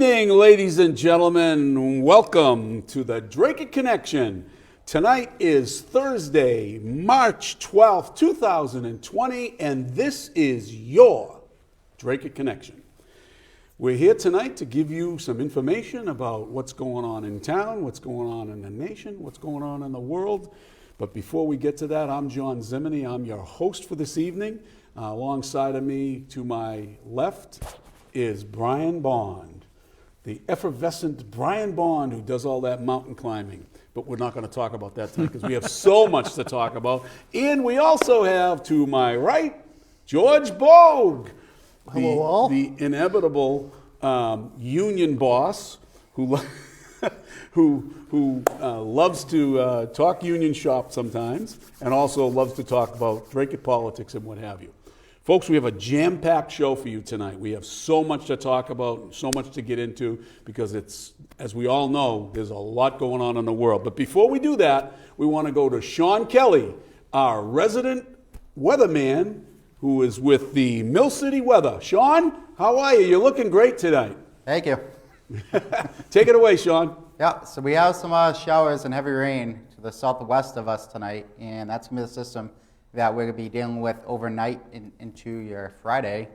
evening, ladies and gentlemen. Welcome to the Dracut Connection. Tonight is Thursday, March 12th, 2020, and this is your Dracut Connection. We're here tonight to give you some information about what's going on in town, what's going on in the nation, what's going on in the world. But before we get to that, I'm John Zimini. I'm your host for this evening. Alongside of me, to my left, is Brian Bond, the effervescent Brian Bond who does all that mountain climbing. But we're not going to talk about that tonight because we have so much to talk about. And we also have, to my right, George Bogue, the inevitable union boss who loves to talk union shop sometimes and also loves to talk about Dracut politics and what have you. Folks, we have a jam-packed show for you tonight. We have so much to talk about, so much to get into, because it's, as we all know, there's a lot going on in the world. But before we do that, we want to go to Sean Kelly, our resident weatherman, who is with the Mill City Weather. Sean, how are you? You're looking great tonight. Thank you. Take it away, Sean. Yeah, so we have some showers and heavy rain to the southwest of us tonight, and that's going to be the system that we're going to be dealing with overnight into your Friday.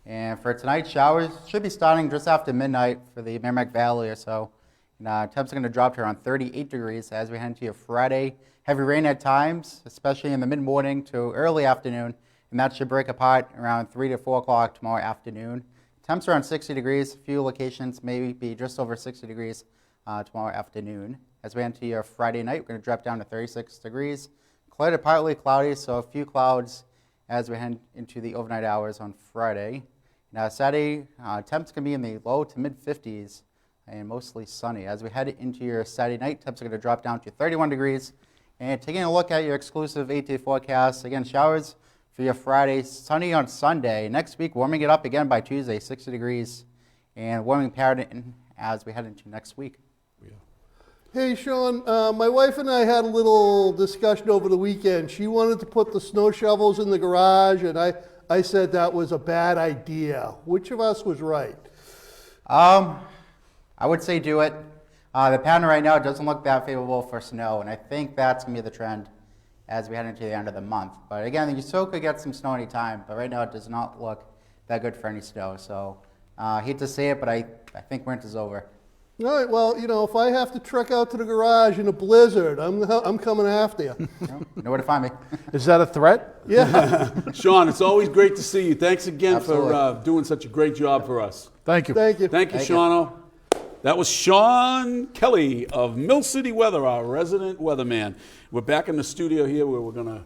And for tonight's showers, should be starting just after midnight for the Merrimack Valley or so. And temps are going to drop to around 38 degrees as we head into your Friday. Heavy rain at times, especially in the mid-morning to early afternoon, and that should break apart around 3 to 4 o'clock tomorrow afternoon. Temps around 60 degrees. A few locations may be just over 60 degrees tomorrow afternoon. As we enter your Friday night, we're going to drop down to 36 degrees. Clear to partly cloudy, so a few clouds as we head into the overnight hours on Friday. Now Saturday, temps can be in the low to mid-50s and mostly sunny. As we head into your Saturday night, temps are going to drop down to 31 degrees. And taking a look at your exclusive 8-day forecast, again, showers for your Friday, sunny on Sunday. Next week, warming it up again by Tuesday, 60 degrees, and warming pattern as we head into next week. Hey, Sean, my wife and I had a little discussion over the weekend. She wanted to put the snow shovels in the garage, and I said that was a bad idea. Which of us was right? I would say do it. The pattern right now doesn't look that favorable for snow, and I think that's going to be the trend as we head into the end of the month. But again, you still could get some snow anytime, but right now it does not look that good for any snow. So I hate to say it, but I think winter's over. All right, well, if I have to trek out to the garage in a blizzard, I'm coming after you. You know where to find me. Is that a threat? Yeah. Sean, it's always great to see you. Thanks again Absolutely. for doing such a great job for us. Thank you. Thank you. Thank you, Shauno. That was Sean Kelly of Mill City Weather, our resident weatherman. We're back in the studio here where we're going to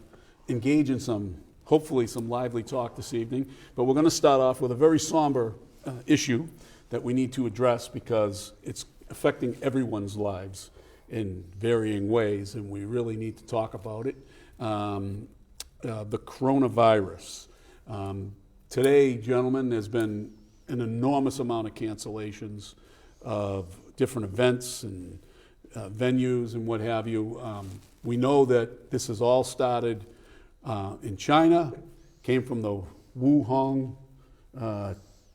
engage in hopefully some lively talk this evening. But we're going to start off with a very somber issue that we need to address because it's affecting everyone's lives in varying ways, and we really need to talk about it. The coronavirus. Today, gentlemen, there's been an enormous amount of cancellations of different events and venues and what have you. We know that this has all started in China, came from the Wuhan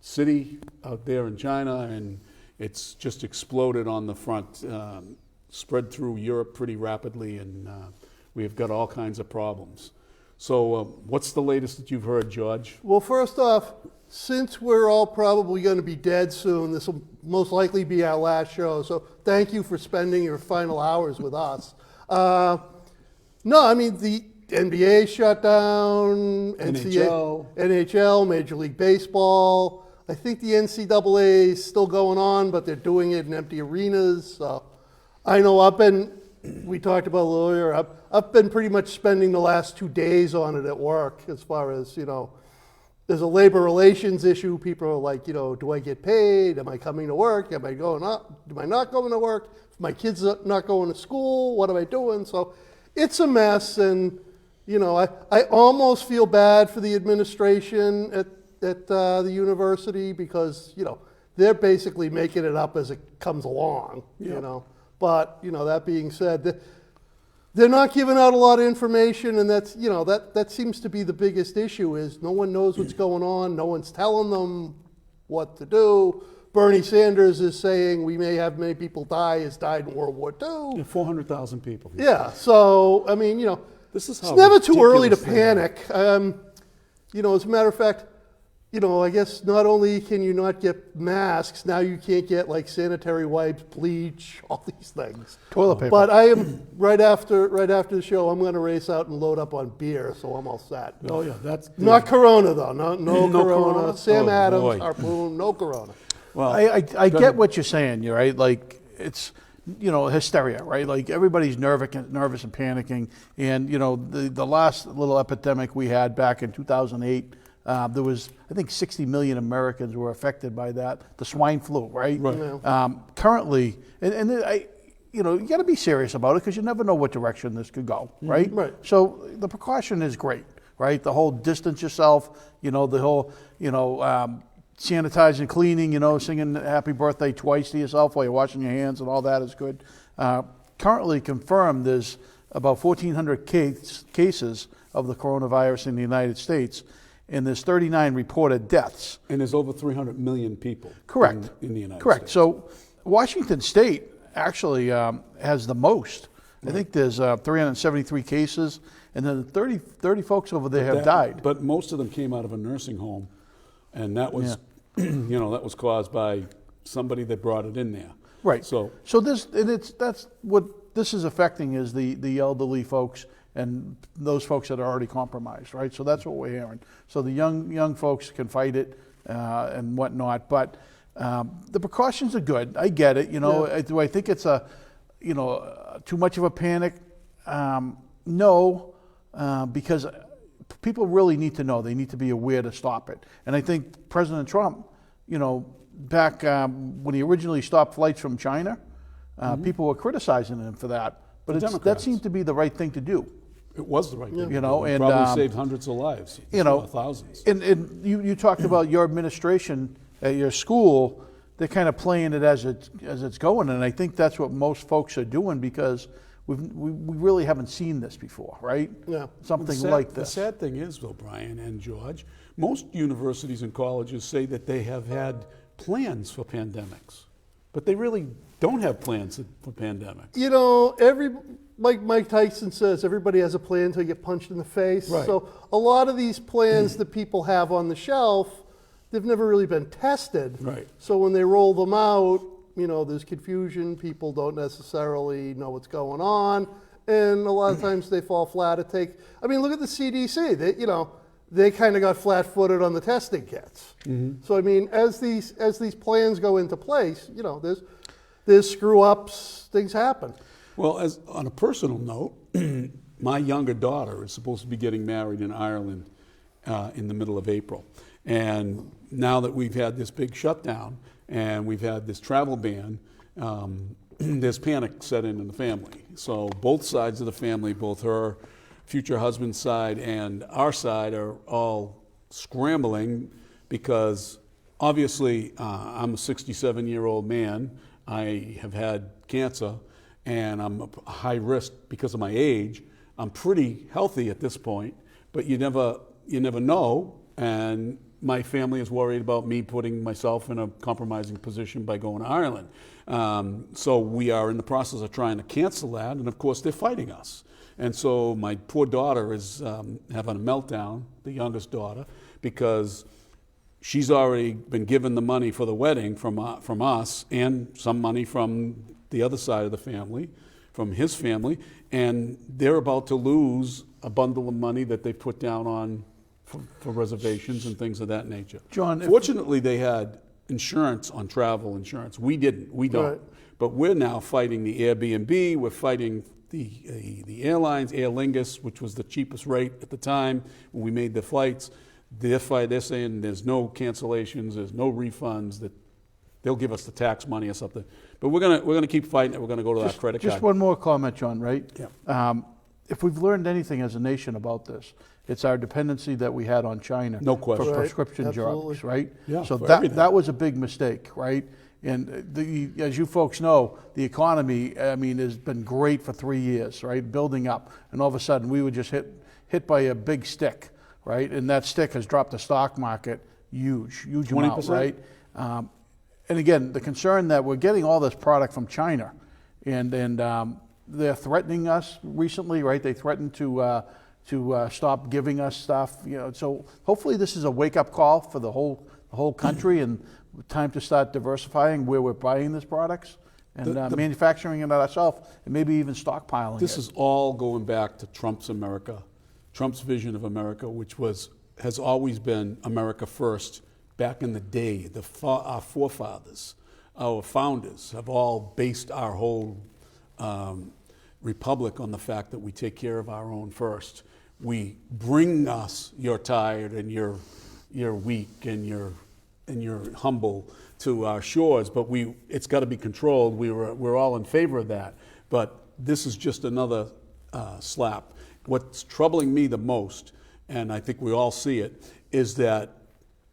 city out there in China, and it's just exploded on the front, spread through Europe pretty rapidly, and we've got all kinds of problems. So what's the latest that you've heard, George? Well, first off, since we're all probably going to be dead soon, this will most likely be our last show, so thank you for spending your final hours with us. No, I mean, the NBA shut down, NHL, Major League Baseball. I think the NCAA is still going on, but they're doing it in empty arenas. So I know we talked about it earlier, I've been pretty much spending the last 2 days on it at work as far as, there's a labor relations issue. People are like, do I get paid? Am I coming to work? Am I not going to work? If my kids are not going to school, what am I doing? So it's a mess, and, I almost feel bad for the administration at the university because, they're basically making it up as it comes along, But, that being said, they're not giving out a lot of information, and that's, that seems to be the biggest issue is no one knows what's going on. No one's telling them what to do. Bernie Sanders is saying we may have many people die as died in World War II. 400,000 people. Yeah, so, I mean, This is it's how never too early to ridiculous they are. panic. As a matter of fact, I guess not only can you not get masks, now you can't get like sanitary wipes, bleach, all these things. Toilet paper. But I am right after the show. I'm going to race out and load up on beer, so I'm all set. Oh, yeah, that's... Not Corona though. No No Corona. Corona? Sam Oh, Adams, boy. Harpoon, no Corona. Well, I get what you're saying, you're right. Like it's hysteria, right? Like everybody's nervous and panicking. And the last little epidemic we had back in 2008, there was I think 60 million Americans were affected by that, the swine flu, right? Right. Yeah. Currently, you got to be serious about it because you never know what direction this could go, right? Right. So the precaution is great, right? The whole distance yourself, the whole, sanitizing, cleaning, singing happy birthday twice to yourself while you're washing your hands and all that is good. Currently confirmed there's about 1,400 cases of the coronavirus in the United States, and there's 39 reported deaths. and there's over 300 million people. Correct. In the United Correct. States. So Washington State actually has the most. I think there's 373 cases, and then 30 folks over there have died. But most of them came out of a nursing home, and that was, that was caused by somebody that brought it in there. Right. So that's what this is affecting is the elderly folks and those folks that are already compromised, right? So that's what we're hearing. So the young folks can fight it and whatnot, but the precautions are good. I get it. Do I think it's too much of a panic? No, because people really need to know. They need to be aware to stop it. And I think President Trump, back when he originally stopped flights from China, people were criticizing him for that. But that Democrats. seemed to be the right thing to do. it was the right thing. You know, It and, probably saved hundreds of lives. Thousands. And you talked about your administration at your school. They're kind of playing it as it's going, and I think that's what most folks are doing because we really haven't seen this before, right? Yeah. Something like The this. sad thing is, though, Brian and George, most universities and colleges say that they have had plans for pandemics, but they really don't have plans for pandemics. You know, like Mike Tyson says, everybody has a plan until you get punched in the face. Right. So a lot of these plans that people have on the shelf, they've never really been tested. Right. So when they roll them out, you know, there's confusion. People don't necessarily know what's going on, and a lot of times they fall flat. Look at the CDC. They kind of got flat-footed on the testing kits. Mm-hmm. So I mean, as these plans go into place, there's screw ups. Things happen. Well, as on a personal note, my younger daughter is supposed to be getting married in Ireland in the middle of April. And now that we've had this big shutdown and we've had this travel ban, there's panic set in the family. So both sides of the family, both her future husband's side and our side, are all scrambling because obviously I'm a 67-year-old man. I have had cancer and I'm a high risk because of my age. I'm pretty healthy at this point, but you never know. And my family is worried about me putting myself in a compromising position by going to Ireland. So we are in the process of trying to cancel that, and of course they're fighting us. And so my poor daughter is having a meltdown, the youngest daughter, because she's already been given the money for the wedding from us and some money from the other side of the family, from his family, and they're about to lose a bundle of money that they put down on for reservations and things of that nature. John, Fortunately, they had insurance on travel insurance. We didn't. We don't. Right. But we're now fighting the Airbnb. We're fighting the airlines, Aer Lingus, which was the cheapest rate at the time when we made the flights. They're saying there's no cancellations, there's no refunds, that they'll give us the tax money or something. But we're gonna keep fighting it. We're gonna go to our credit card. Just one more comment, John, right? Yeah. If we've learned anything as a nation about this, it's our dependency that we had on China No question. for Right. prescription Absolutely. drugs, right? Yeah, So for that everything. that was a big mistake, right? And as you folks know, the economy, has been great for 3 years, right? Building up, and all of a sudden we were just hit by a big stick, right? And that stick has dropped the stock market huge amount, 20%? right? and again, the concern that we're getting all this product from China, and they're threatening us recently, right? They threatened to stop giving us stuff, So hopefully, this is a wake-up call for the whole country, and time to start diversifying where we're buying these products and manufacturing it ourselves, and maybe even stockpiling This it. is all going back to Trump's America, Trump's vision of America, which has always been America first. Back in the day, our forefathers, our founders have all based our whole republic on the fact that we take care of our own first. We bring us you're tired and you're weak and you're humble to our shores, but it's got to be controlled. We're all in favor of that, but this is just another slap. What's troubling me the most, and I think we all see it, is that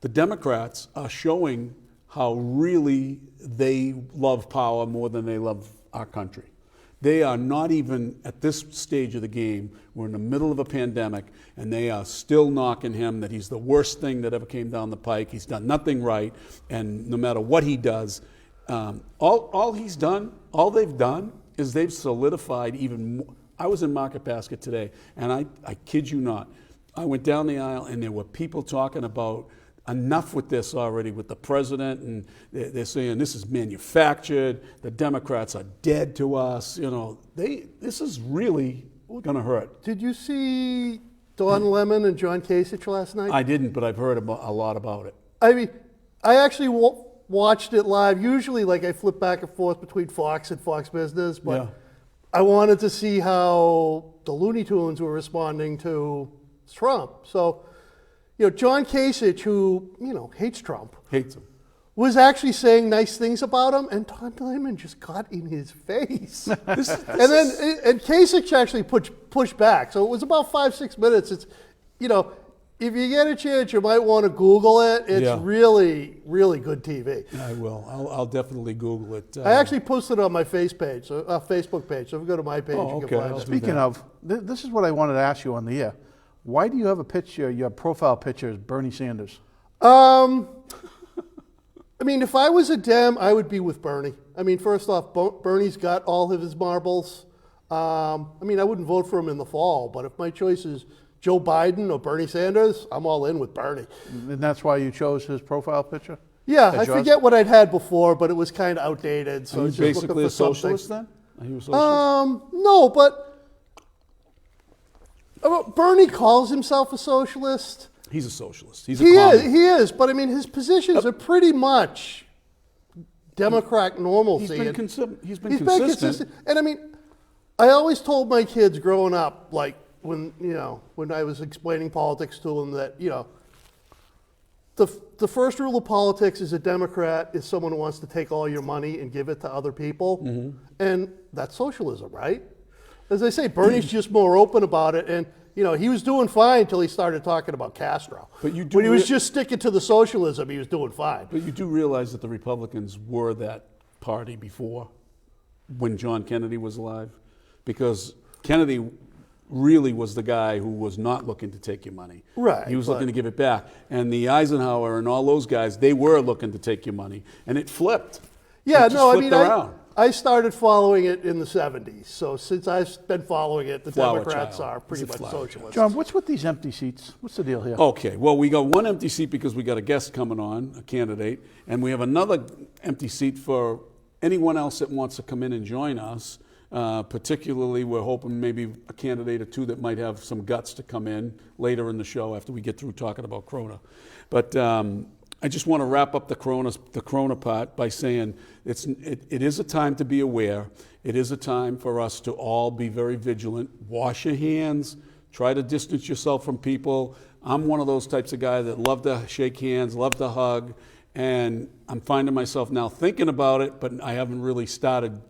the Democrats are showing how really they love power more than they love our country. They are not even at this stage of the game. We're in the middle of a pandemic, and they are still knocking him that he's the worst thing that ever came down the pike. He's done nothing right, and no matter what he does, all they've done is they've solidified even more. I was in Market Basket today, and I kid you not, I went down the aisle, and there were people talking about enough with this already with the president, and they're saying this is manufactured, the Democrats are dead to us. This is really going to hurt. Did you see Don Lemon and John Kasich last night? I didn't, but I've heard a lot about it. I mean, I actually watched it live. Usually, I flip back and forth between Fox and Fox Business, but Yeah. I wanted to see how the Looney Tunes were responding to Trump. So, John Kasich, who, hates Trump, Hates him. was actually saying nice things about him, and Don Lemon just got in his face. And Kasich actually pushed back. So it was about 5-6 minutes. It's, if you get a chance, you might want to Google it. It's really, really good TV. I will. I'll definitely Google it. I actually posted it on my Facebook page. So if you go to my page, Oh, you okay. can find I'll it. do Speaking of, this is what I wanted to ask you on the air. Why do you have a picture, your profile picture is Bernie Sanders? I mean, if I was a Dem, I would be with Bernie. I mean, first off, Bernie's got all of his marbles. I wouldn't vote for him in the fall, but if my choice is Joe Biden or Bernie Sanders, I'm all in with Bernie. And that's why you chose his profile picture? Yeah, That's I yours? forget what I'd had before, but it was kind of outdated. So Are you it's just looking basically for a socialist then? Are you a socialist? No, but Bernie calls himself a socialist. He's a socialist. He's a He commie. is, but I mean, his positions are pretty much Democrat normalcy. He's been consistent. And I mean, I always told my kids growing up, when I was explaining politics to them, that the first rule of politics as a Democrat is someone who wants to take all your money and give it to other people, and that's socialism, right? As I say, Bernie's just more open about it, and he was doing fine until he started talking about Castro. But when he was just sticking to the socialism, he was doing fine. But you do realize that the Republicans were that party before, when John Kennedy was alive? Because Kennedy really was the guy who was not looking to take your money. Right, He was but- looking to give it back. And the Eisenhower and all those guys, they were looking to take your money. And it flipped. Yeah, It just no, I flipped mean, around. I started following it in the 70s. So since I've been following it, the Flower Democrats child. are pretty He's a much flower socialists. John, what's with these empty seats? What's the deal here? Okay, well, we got one empty seat because we got a guest coming on, a candidate, and we have another empty seat for anyone else that wants to come in and join us. Particularly, we're hoping maybe a candidate or two that might have some guts to come in later in the show after we get through talking about Corona. But I just want to wrap up the Corona part by saying it is a time to be aware. It is a time for us to all be very vigilant. Wash your hands. Try to distance yourself from people. I'm one of those types of guy that love to shake hands, love to hug, and I'm finding myself now thinking about it, but I haven't really started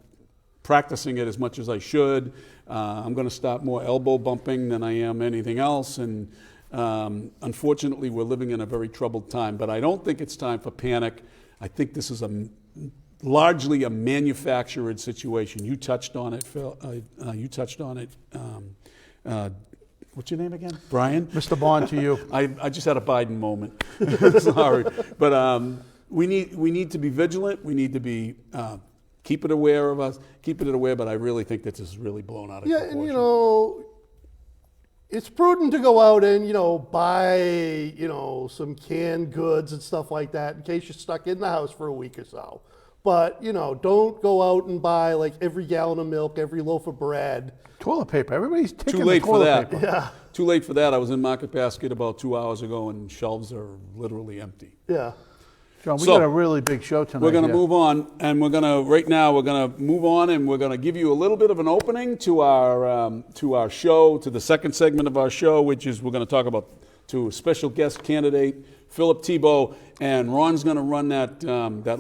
practicing it as much as I should. I'm going to stop more elbow bumping than I am anything else, and unfortunately, we're living in a very troubled time. But I don't think it's time for panic. I think this is largely a manufactured situation. You touched on it, Phil. You touched on it. What's your name again? Brian? Mr. Bond to you. I just had a Biden moment. Sorry. But we need to be vigilant. We need to be keep it aware of us, keep it aware. But I really think that this is really blown out of Yeah, proportion. and it's prudent to go out and buy some canned goods and stuff like that in case you're stuck in the house for a week or so. But don't go out and buy like every gallon of milk, every loaf of bread. Toilet paper. Everybody's taking Too late the for toilet that. paper. Yeah, Too late for that. I was in Market Basket about 2 hours ago, and shelves are literally empty. yeah. John, we So, got a really big show tonight. We're going to here. move on, and we're going to move on, and we're going to give you a little bit of an opening to our show, to the second segment of our show, which is we're going to talk about to a special guest candidate, Philip Tebow, and Ron's going to run that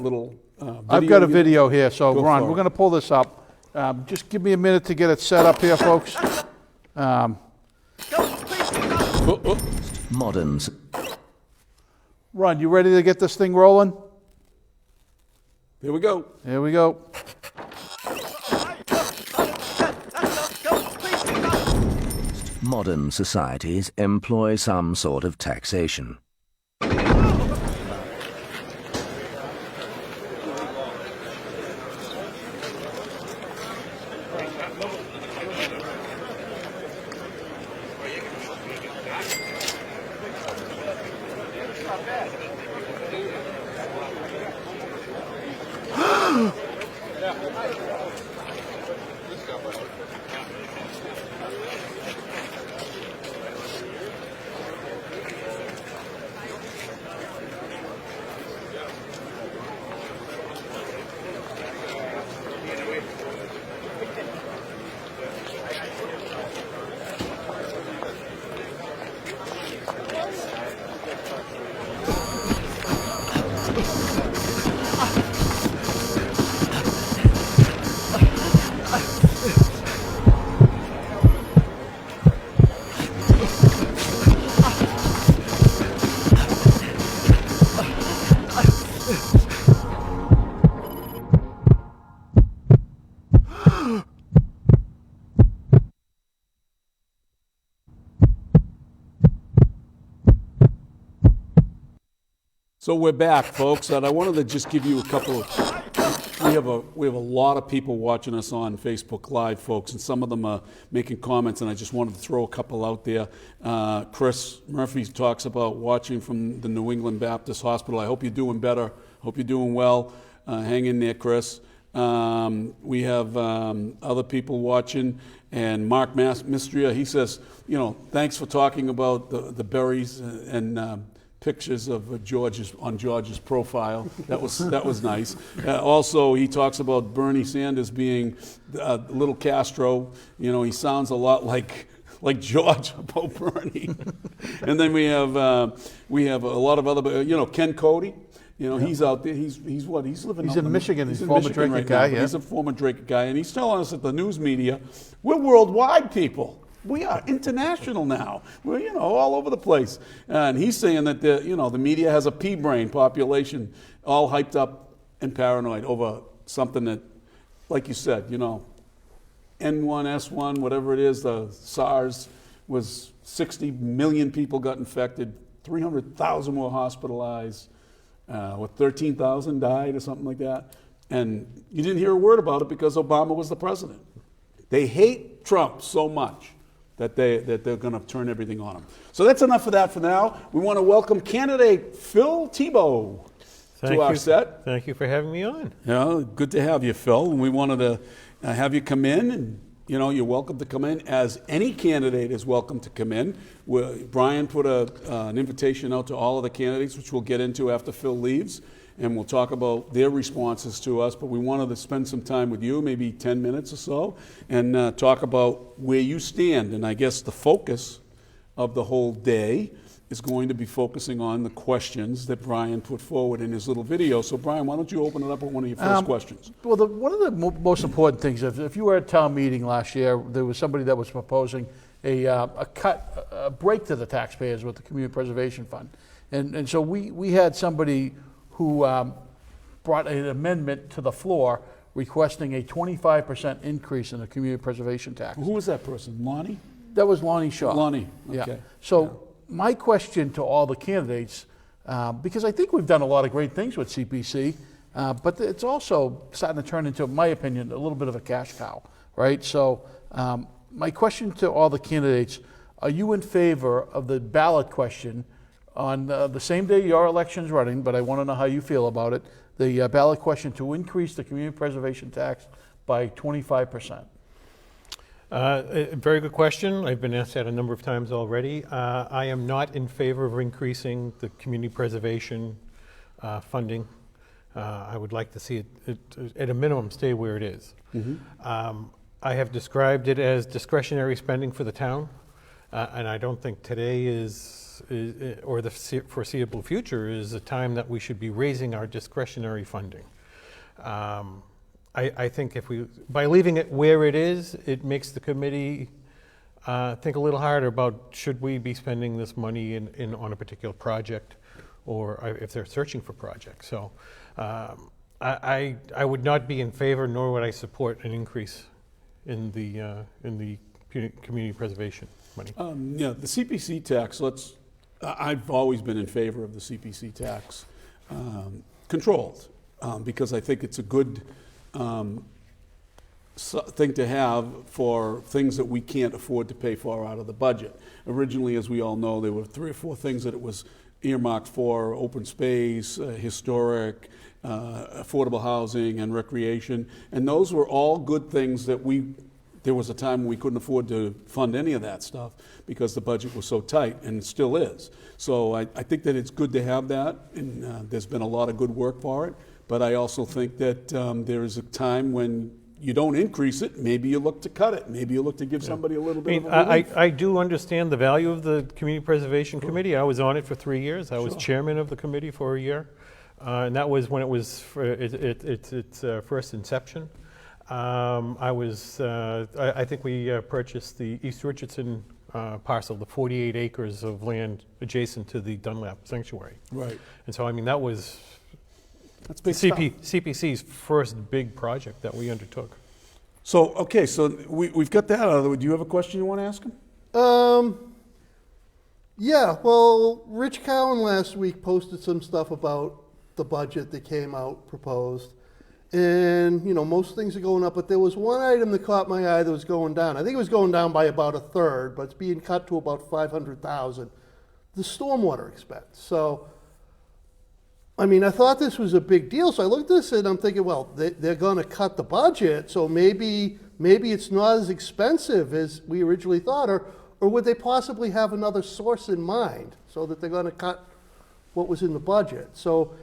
little. Video. I've got a video here, so Go Ron, for it. we're going to pull this up. Just give me a minute to get it set up here, folks. Oh, oh. Moderns. Ron, you ready to get this thing rolling? Here we go. Here we go. Modern societies employ some sort of taxation. So we're back, folks, and I wanted to just give you a couple of. We have a lot of people watching us on Facebook Live, folks, and some of them are making comments, and I just wanted to throw a couple out there. Chris Murphy talks about watching from the New England Baptist Hospital. I hope you're doing better. Hope you're doing well. Hang in there, Chris. We have other people watching, and Mark Mistria, he says, thanks for talking about the berries and pictures of George's profile. That was nice. Also, he talks about Bernie Sanders being little Castro. He sounds a lot like George about Bernie. And then we have a lot of other, Ken Cody. He's out there. He's living. He's out in Michigan. He's He's in a former Michigan Dracut right guy, now, but yeah. he's a former Dracut guy, and he's telling us that the news media, we're worldwide people. We are international now. We're all over the place. And he's saying that the media has a pea brain population, all hyped up and paranoid over something that, like you said, N1, S1, whatever it is, the SARS was 60 million people got infected, 300,000 were hospitalized, 13,000 died or something like that. And you didn't hear a word about it because Obama was the president. They hate Trump so much that they're going to turn everything on him. So that's enough of that for now. We want to welcome candidate Phil Tebow to our set. Thank you for having me on. Yeah, good to have you, Phil. And we wanted to have you come in, and you're welcome to come in, as any candidate is welcome to come in. Brian put an invitation out to all of the candidates, which we'll get into after Phil leaves, and we'll talk about their responses to us. But we wanted to spend some time with you, maybe 10 minutes or so, and talk about where you stand. And I guess the focus of the whole day is going to be focusing on the questions that Brian put forward in his little video. So, Brian, why don't you open it up with one of your first questions? Well, one of the most important things, if you were at town meeting last year, there was somebody that was proposing a break to the taxpayers with the Community Preservation Fund. And so we had somebody who brought an amendment to the floor requesting a 25% increase in the community preservation tax. Who was that person? Lonnie? That was Lonnie Shaw. Lonnie, Yeah. okay. So my question to all the candidates, because I think we've done a lot of great things with CPC, but it's also starting to turn into, in my opinion, a little bit of a cash cow, right? So my question to all the candidates, are you in favor of the ballot question on the same day your election's running, but I want to know how you feel about it, the ballot question to increase the community preservation tax by 25%? A very good question. I've been asked that a number of times already. I am not in favor of increasing the community preservation funding. I would like to see it at a minimum stay where it is. I have described it as discretionary spending for the town, and I don't think today or the foreseeable future is a time that we should be raising our discretionary funding. I think by leaving it where it is, it makes the committee think a little harder about should we be spending this money on a particular project, or if they're searching for projects. So I would not be in favor, nor would I support an increase in the community preservation money. Yeah, the CPC tax, I've always been in favor of the CPC tax, controlled, because I think it's a good thing to have for things that we can't afford to pay for out of the budget. Originally, as we all know, there were 3 or 4 things that it was earmarked for: open space, historic, affordable housing, and recreation. And those were all good things that there was a time when we couldn't afford to fund any of that stuff because the budget was so tight, and it still is. So I think that it's good to have that, and there's been a lot of good work for it. But I also think that there is a time when you don't increase it. Maybe you look to cut it. Maybe you look to give somebody a little bit of a relief. I do understand the value of the Community Preservation Committee. I was on it for 3 years. I was chairman of the committee for a year. And that was when it was its first inception. I think we purchased the East Richardson parcel, the 48 acres of land adjacent to the Dunlap Sanctuary. Right. And so, I mean, that's big stuff. CPC's first big project that we undertook. So, okay, so we've got that out of the way. Do you have a question you want to ask him? Yeah, well, Rich Cowan last week posted some stuff about the budget that came out proposed. And, most things are going up, but there was one item that caught my eye that was going down. I think it was going down by about a third, but it's being cut to about $500,000. The stormwater expense. So, I thought this was a big deal. So I looked at this and I'm thinking, well, they're going to cut the budget, so maybe it's not as expensive as we originally thought, or would they possibly have another source in mind so that they're going to cut what was in the budget? So,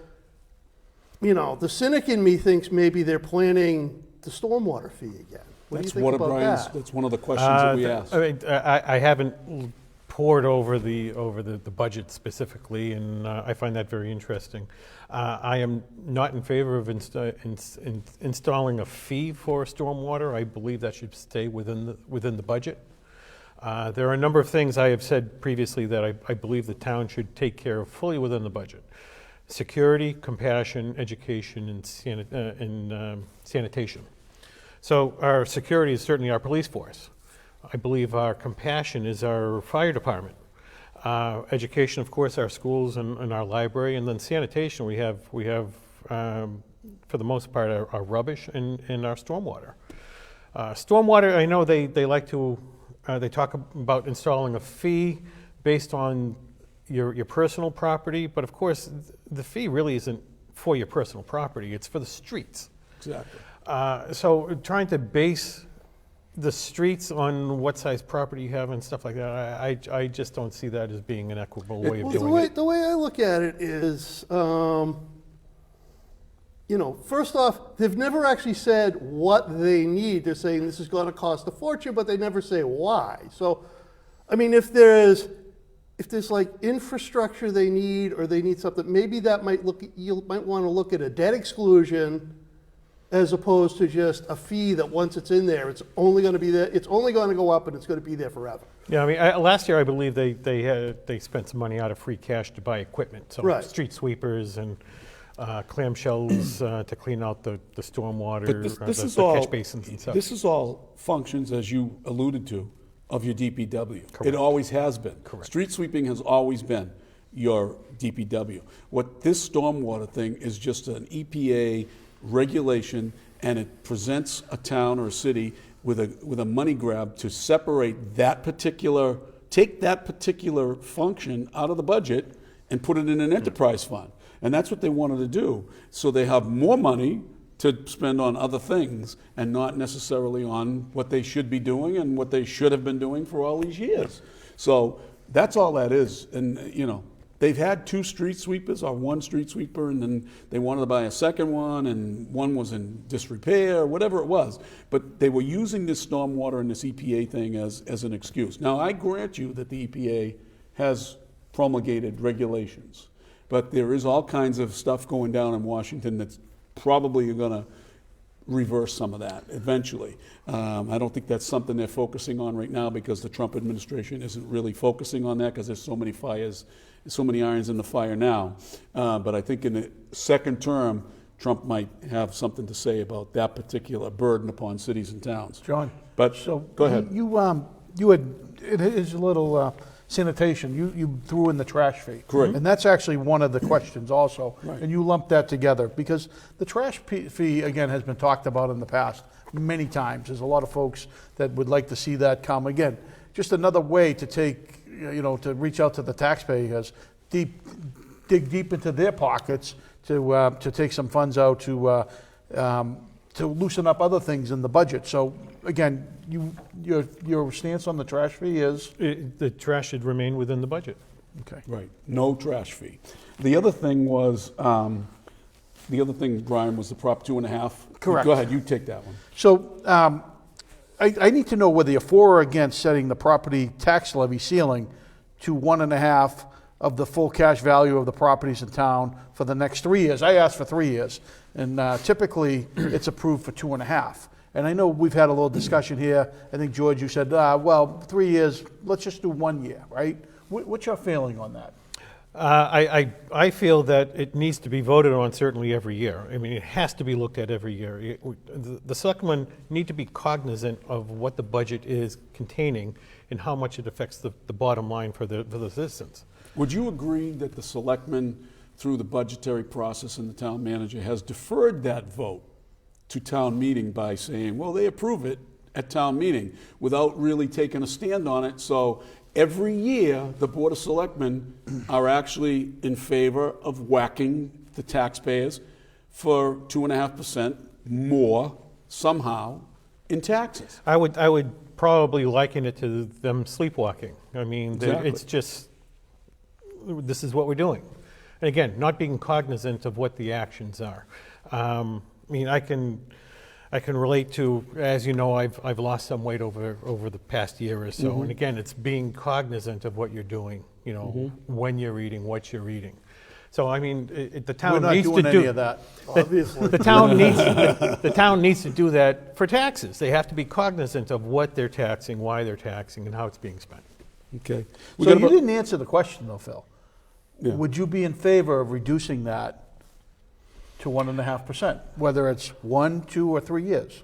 the cynic in me thinks maybe they're planning the stormwater fee again. What do you think about that? That's one of the questions that we asked. I haven't pored over the budget specifically, and I find that very interesting. I am not in favor of installing a fee for stormwater. I believe that should stay within the budget. There are a number of things I have said previously that I believe the town should take care of fully within the budget: security, compassion, education, and sanitation. So our security is certainly our police force. I believe our compassion is our fire department. Education, of course, our schools and our library, and then sanitation. We have for the most part, our rubbish and our stormwater. Stormwater, I know they like to they talk about installing a fee based on your personal property, but of course the fee really isn't for your personal property, it's for the streets. Exactly. So trying to base the streets on what size property you have and stuff like that, I just don't see that as being an equitable way of doing it. The way I look at it is, first off, they've never actually said what they need. They're saying this is going to cost a fortune, but they never say why. So, if there's like infrastructure they need, or they need something, maybe that you might want to look at a debt exclusion as opposed to just a fee that once it's in there, it's only going to be there. It's only going to go up, and it's going to be there forever. Yeah, last year I believe they spent some money out of free cash to buy equipment, so right. Street sweepers and clamshells to clean out the stormwater, But this is the all catch basins and stuff. This is all functions, as you alluded to, of your DPW. Correct. It always has been. Correct. Street sweeping has always been. your DPW. What this stormwater thing is just an EPA regulation, and it presents a town or a city with a money grab to separate that particular, take that particular function out of the budget and put it in an enterprise fund. And that's what they wanted to do. So they have more money to spend on other things and not necessarily on what they should be doing and what they should have been doing for all these years. So that's all that is. And, you know, they've had 2 street sweepers or 1 street sweeper, and then they wanted to buy a second one, and one was in disrepair, whatever it was. But they were using this stormwater and this EPA thing as an excuse. Now, I grant you that the EPA has promulgated regulations, but there is all kinds of stuff going down in Washington that's probably going to reverse some of that eventually. I don't think that's something they're focusing on right now, because the Trump administration isn't really focusing on that, because there's so many fires, so many irons in the fire now. But I think in the second term, Trump might have something to say about that particular burden upon cities and towns. John. But So go ahead. You had, it is a little sanitation, you threw in the trash fee. Correct. And that's actually one of the questions also. Right. And you lumped that together, because the trash fee, again, has been talked about in the past many times. There's a lot of folks that would like to see that come. Again, just another way to take, to reach out to the taxpayers, dig deep into their pockets to take some funds out to loosen up other things in the budget. So again, your stance on the trash fee is? The trash should remain within the budget. Okay. Right, no trash fee. The other thing was, Brian, was the Prop 2.5. Correct. Go ahead, you take that one. So I need to know whether you're for or against setting the property tax levy ceiling to 1.5 of the full cash value of the properties in town for the next 3 years. I asked for 3 years, and typically it's approved for 2.5. And I know we've had a little discussion here. I think, George, you said, well, 3 years, let's just do 1 year, right? What's your feeling on that? I feel that it needs to be voted on certainly every year. I mean, it has to be looked at every year. The selectmen need to be cognizant of what the budget is containing and how much it affects the bottom line for the citizens. Would you agree that the selectmen, through the budgetary process and the town manager, has deferred that vote to town meeting by saying, well, they approve it at town meeting without really taking a stand on it? So every year, the Board of Selectmen are actually in favor of whacking the taxpayers for 2.5% more somehow in taxes. I would probably liken it to them sleepwalking. I mean, Exactly. it's just, this is what we're doing. And again, not being cognizant of what the actions are. I mean, I can relate to, as you know, I've lost some weight over the past year or so. Mm-hmm. And again, it's being cognizant of what you're doing, when you're eating, what you're eating. So I mean, the town We're not needs doing to any do of that, obviously. the town needs to do that for taxes. They have to be cognizant of what they're taxing, why they're taxing, and how it's being spent. Okay. So you didn't answer the question, though, Phil. Yeah. Would you be in favor of reducing that to 1.5%, whether it's 1, 2, or 3 years?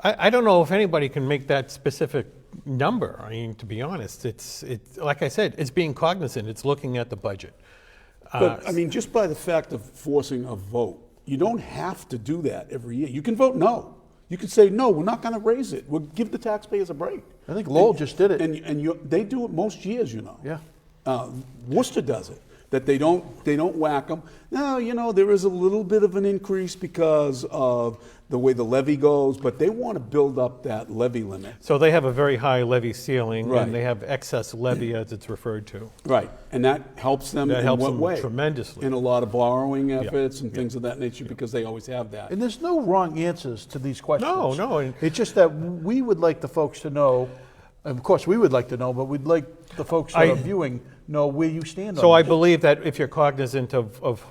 I don't know if anybody can make that specific number. I mean, to be honest, it's like I said, it's being cognizant. It's looking at the budget. But, I mean, just by the fact of forcing a vote, you don't have to do that every year. You can vote no. You can say, no, we're not going to raise it. We'll give the taxpayers a break. I think Lowell just did it. And they do it most years, Yeah. Worcester does it, that they don't whack them. Now, there is a little bit of an increase because of the way the levy goes, but they want to build up that levy limit. So they have a very high levy ceiling, Right. and they have excess levy, as it's referred to. Right, and that helps them That in helps what them way? tremendously. In a lot of borrowing efforts and things of that nature, because they always have that. And there's no wrong answers to these questions. No. It's just that we would like the folks to know, and of course we would like to know, but we'd like the folks that are viewing know where you stand on So I this. believe that if you're cognizant of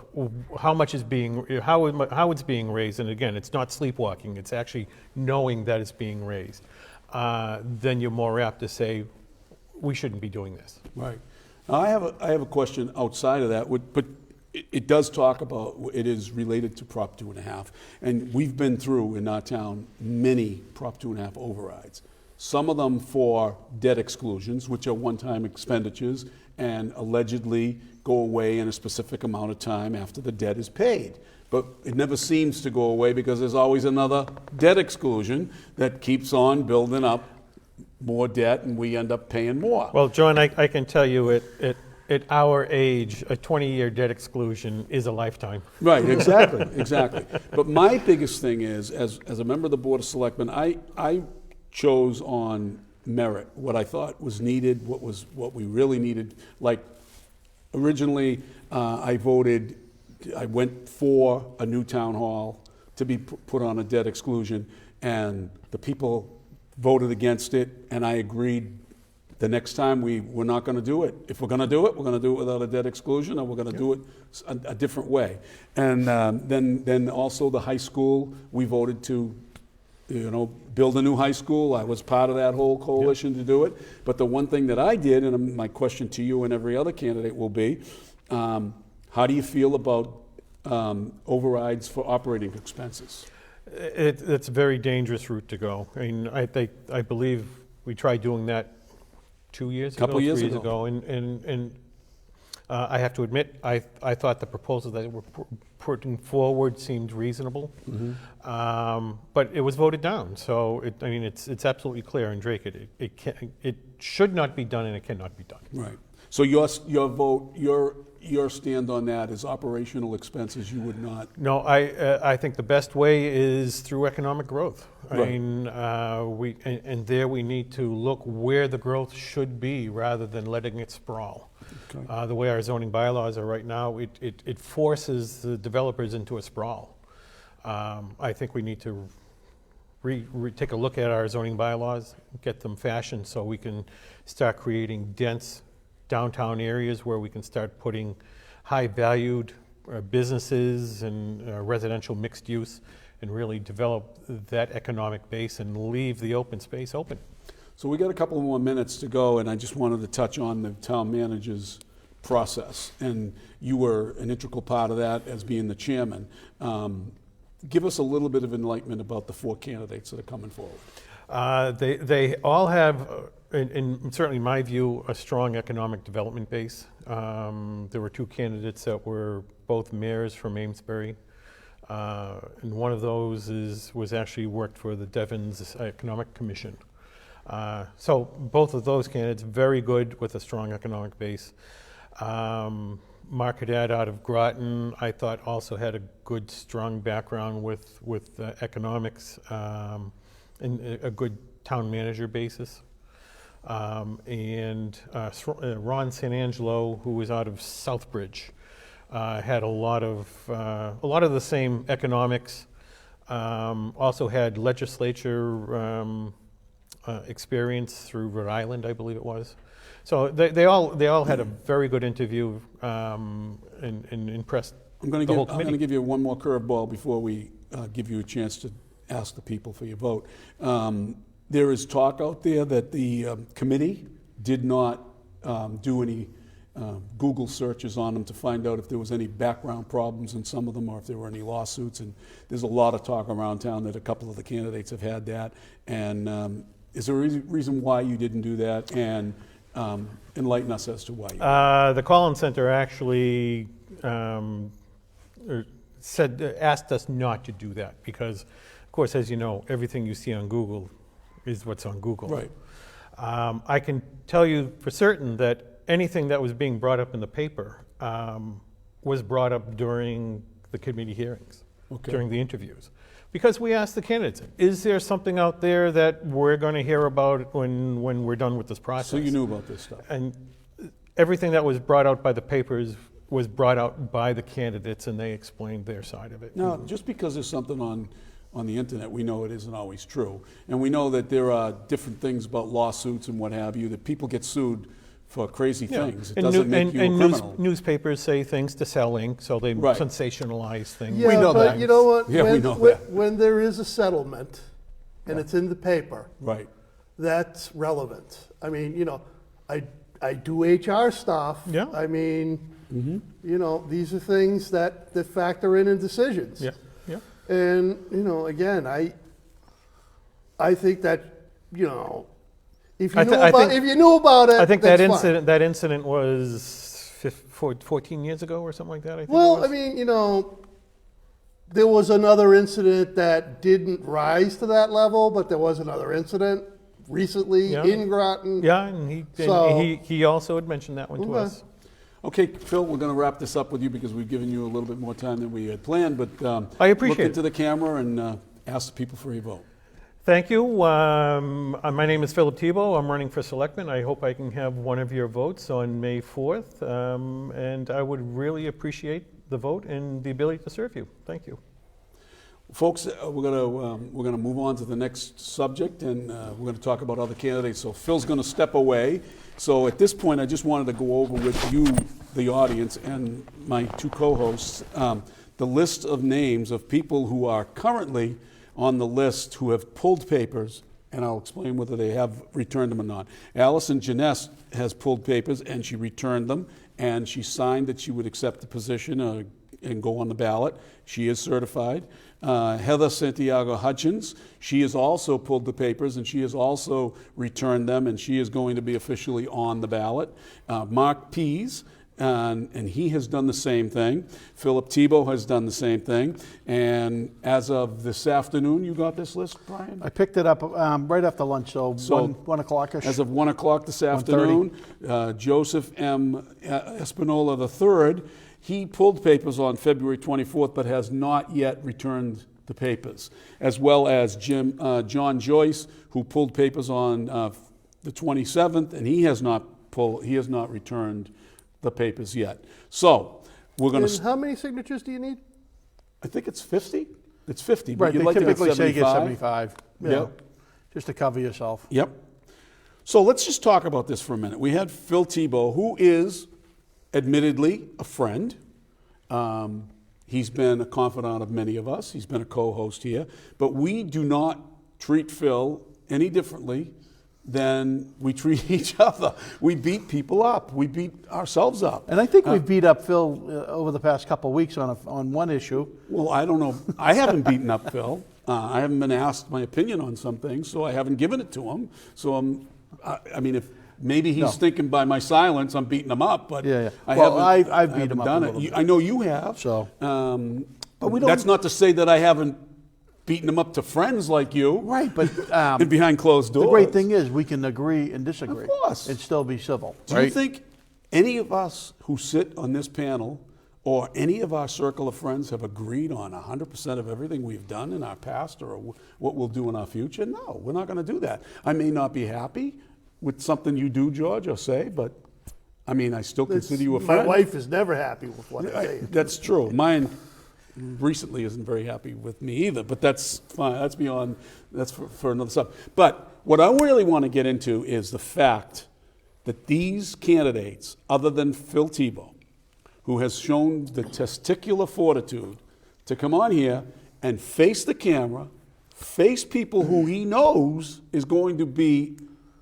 how much is being, how it's being raised, and again, it's not sleepwalking, it's actually knowing that it's being raised, then you're more apt to say, we shouldn't be doing this. Right. Now, I have a question outside of that, but it does talk about, it is related to Prop 2.5, and we've been through in our town many Prop 2.5 overrides. some of them for debt exclusions, which are one-time expenditures and allegedly go away in a specific amount of time after the debt is paid. But it never seems to go away because there's always another debt exclusion that keeps on building up more debt, and we end up paying more. Well, John, I can tell you at our age, a 20-year debt exclusion is a lifetime. Right, exactly, exactly. But my biggest thing is, as a member of the Board of Selectmen, I chose on merit what I thought was needed, what we really needed. Like originally, I went for a new town hall to be put on a debt exclusion, and the people voted against it, and I agreed the next time we're not going to do it. If we're going to do it, we're going to do it without a debt exclusion, or we're going to do it a different way. And then also the high school, we voted to, build a new high school. I was part of that whole coalition to do it. But the one thing that I did, and my question to you and every other candidate will be, how do you feel about overrides for operating expenses? It's a very dangerous route to go. I mean, I believe we tried doing that 2 years ago, 3 years ago, and I have to admit, I thought the proposal that we're putting forward seemed reasonable, but it was voted down. So it's absolutely clear in Dracut. It should not be done, and it cannot be done. Right. So your vote, your stand on that is operational expenses. You would not. No, I think the best way is through economic growth. Right. I mean, there we need to look where the growth should be rather than letting it sprawl. Okay. The way our zoning bylaws are right now, it forces the developers into a sprawl. I think we need to take a look at our zoning bylaws, get them fashioned so we can start creating dense downtown areas where we can start putting high-valued businesses and residential mixed use and really develop that economic base and leave the open space open. So we got a couple more minutes to go, and I just wanted to touch on the town manager's process. And you were an integral part of that as being the chairman. Give us a little bit of enlightenment about the 4 candidates that are coming forward. They all have, in certainly my view, a strong economic development base. There were 2 candidates that were both mayors from Amesbury. And one of those was actually worked for the Devon's Economic Commission. So both of those candidates, very good with a strong economic base. Mark Haddad out of Groton, I thought also had a good, strong background with economics and a good town manager basis. And Ron San Angelo, who was out of Southbridge, had a lot of the same economics. Also had legislature experience through Rhode Island, I believe it was. So they all had a very good interview and impressed the whole committee. I'm going to give you one more curveball before we give you a chance to ask the people for your vote. There is talk out there that the committee did not do any Google searches on them to find out if there was any background problems in some of them or if there were any lawsuits. And there's a lot of talk around town that a couple of the candidates have had that. And is there a reason why you didn't do that? And enlighten us as to why you didn't. The Collins Center actually asked us not to do that because, of course, as you know, everything you see on Google is what's on Google. Right. I can tell you for certain that anything that was being brought up in the paper was brought up during the committee hearings, during the interviews. Because we asked the candidates, is there something out there that we're going to hear about when we're done with this process? So you knew about this stuff. And everything that was brought out by the papers was brought out by the candidates, and they explained their side of it. Now, just because there's something on the internet, we know it isn't always true. And we know that there are different things about lawsuits and what have you, that people get sued for crazy things. It doesn't make you a criminal. Newspapers say things to sell ink, so they sensationalize things. Yeah, We know but that. you know what? Yeah, when, we know when, that. when there is a settlement and it's in the paper, Right. that's relevant. I mean, I do HR stuff. Yeah. I mean, these are things that factor in decisions. Yeah, yeah. And, again, I think that you know, if you, I knew, thi- I about, think- if you knew about it, I think that's that incident was 14 years ago or something like that. I think. Well, it was. I mean, you know, there was another incident that didn't rise to that level, but there was another incident recently Yeah. in Groton. Yeah, and So- he also had mentioned that one to Okay. us. Okay, Phil, we're going to wrap this up with you because we've given you a little bit more time than we had planned, but I appreciate look it. into the camera and ask the people for your vote. Thank you. My name is Philip Tebow. I'm running for selectman. I hope I can have one of your votes on May 4th, and I would really appreciate the vote and the ability to serve you. Thank you. Folks, we're gonna move on to the next subject, and we're gonna talk about other candidates. So Phil's gonna step away. So at this point, I just wanted to go over with you, the audience, and my two co-hosts, the list of names of people who are currently on the list who have pulled papers, and I'll explain whether they have returned them or not. Allison Janess has pulled papers, and she returned them, and she signed that she would accept the position and go on the ballot. She is certified. Heather Santiago Hutchins, she has also pulled the papers and she has also returned them, and she is going to be officially on the ballot. Mark Pease, and he has done the same thing. Philip Tebow has done the same thing. And as of this afternoon, you got this list, Brian? I picked it up right after lunch, so, So, 1 o'clock-ish. As of 1 o'clock this afternoon, Joseph M. Espinola III, he pulled papers on February 24th, but has not yet returned the papers, as well as John Joyce, who pulled papers on the 27th, and he has not returned the papers yet. So we're going And to. how many signatures do you need? I think it's 50. It's 50. but Right, you'd they like to get typically say get 75. 75. Yeah. Yep. Just to cover yourself. Yep. So let's just talk about this for a minute. We had Phil Tebow, who is admittedly a friend. He's been a confidant of many of us. He's been a co-host here. But we do not treat Phil any differently than we treat each other. We beat people up. We beat ourselves up. And I think we've beat up Phil over the past couple of weeks on one issue. Well, I don't know. I haven't beaten up Phil. I haven't been asked my opinion on some things, so I haven't given it to him. So I mean, if maybe he's thinking by my silence I'm beating him up, but Yeah, yeah. I Well, haven't. I've beat haven't him up done a it. little bit. I know you have. So, but we don't- that's not to say that I haven't beaten him up to friends like you. right, but And behind closed doors. the great thing is we can agree and disagree. Of course. And still be civil. Do right? you think any of us who sit on this panel or any of our circle of friends have agreed on 100% of everything we've done in our past or what we'll do in our future? No, we're not going to do that. I may not be happy with something you do, George, or say, but I mean, I still consider you a friend. My wife is never happy with what I say. That's true. Mine recently isn't very happy with me either, but that's fine. That's for another subject. But what I really want to get into is the fact that these candidates, other than Phil Tebow, who has shown the testicular fortitude to come on here and face the camera, face people who he knows is going to be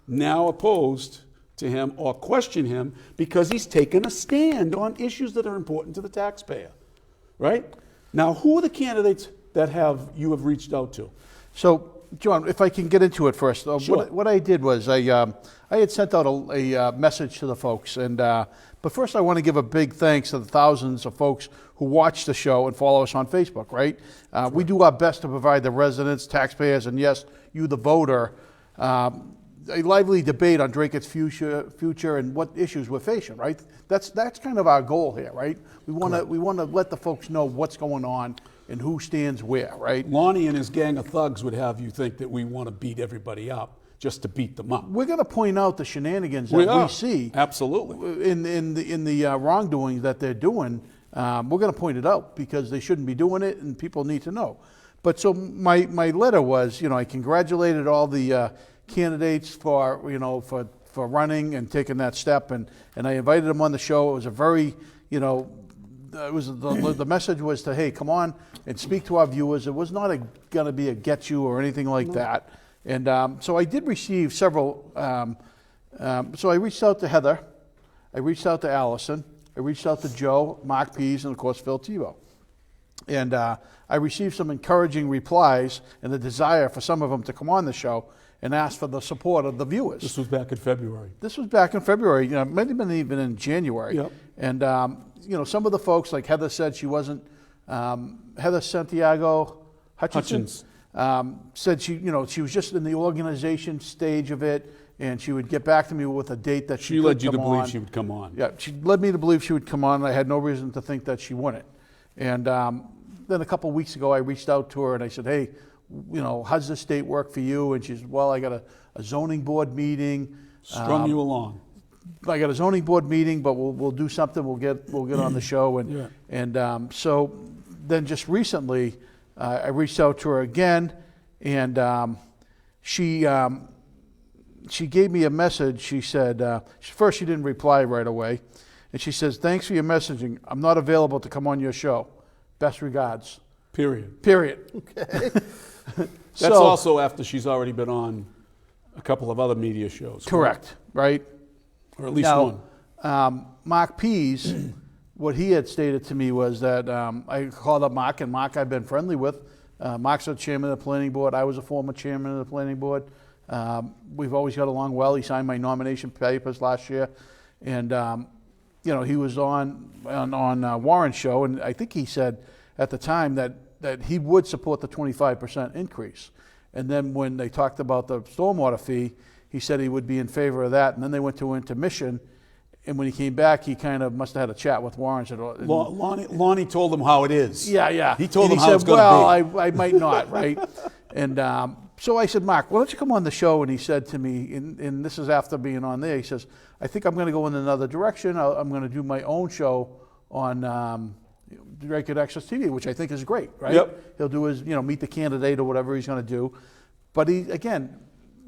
now opposed to him or question him because he's taken a stand on issues that are important to the taxpayer, right? Now, who are the candidates that you have reached out to? So, John, if I can get into it first, Sure. what I did was I had sent out a message to the folks, and but first I want to give a big thanks to the thousands of folks who watch the show and follow us on Facebook. Right, we do our best to provide the residents, taxpayers, and yes, you, the voter, a lively debate on Dracut's future and what issues we're facing. Right, that's kind of our goal here. Right, we want to let the folks know what's going on and who stands where, right? Lonnie and his gang of thugs would have you think that we want to beat everybody up just to beat them up. We're going to point out the shenanigans that We are. we see Absolutely. in the wrongdoing that they're doing. We're going to point it out because they shouldn't be doing it, and people need to know. But so my letter was, I congratulated all the candidates for running and taking that step, and I invited them on the show. It was a very, it was the message was to, hey, come on and speak to our viewers. It was not going to be a get you or anything like that. And so I did receive several. So I reached out to Heather, I reached out to Allison, I reached out to Joe, Mark Pease, and of course Phil Tebow. And I received some encouraging replies and the desire for some of them to come on the show. and asked for the support of the viewers. This was back in February. This was back in February, might have been even in January. Yep. And, some of the folks, like Heather said, she wasn't, Heather Santiago Hutchinson, said she was just in the organization stage of it, and she would get back to me with a date that She led you to believe she would come on. Yeah, she led me to believe she would come on, and I had no reason to think that she wouldn't. And then a couple of weeks ago, I reached out to her and I said, hey, how's this date work for you? And she said, well, I got a zoning board meeting. Strung you along. I got a zoning board meeting, but we'll do something. We'll get on the show. And Yeah. and so then just recently, I reached out to her again, and she gave me a message. She said, first she didn't reply right away, and she says, thanks for your messaging. I'm not available to come on your show. Best regards. Period. Okay. That's also after she's already been on a couple of other media shows. Correct, right? Or at least Now, one. Mark Pease, what he had stated to me was that I called up Mark, and Mark I've been friendly with. Mark's the chairman of the planning board. I was a former chairman of the planning board. We've always got along well. He signed my nomination papers last year, and he was on Warren's show, and I think he said at the time that he would support the 25% increase. And then when they talked about the stormwater fee, he said he would be in favor of that. And then they went to intermission, and when he came back, he kind of must have had a chat with Warren. Said, Lonnie told him how it is. Yeah. He told him and how it's going to be. Well, I might not, right? And so I said, Mark, why don't you come on the show? And he said to me, and this is after being on there, he says, I think I'm going to go in another direction. I'm going to do my own show on Dracut Access TV, which I think is great, right? Yep. He'll do his, meet the candidate or whatever he's going to do. But again,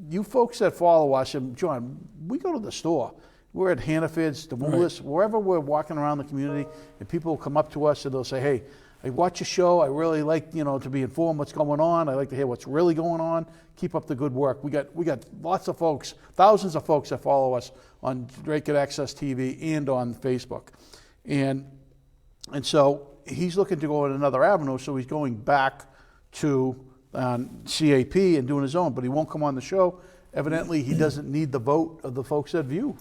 you folks that follow us, and John, we go to the store. We're at Hannaford's, the Woolworths, wherever we're walking around the community, and people will come up to us and they'll say, hey, I watch your show. I really like, to be informed what's going on. I like to hear what's really going on. Keep up the good work. We got lots of folks, thousands of folks that follow us on Dracut Access TV and on Facebook. And so he's looking to go in another avenue, so he's going back to CAP and doing his own, but he won't come on the show. Evidently, he doesn't need the vote of the folks that view.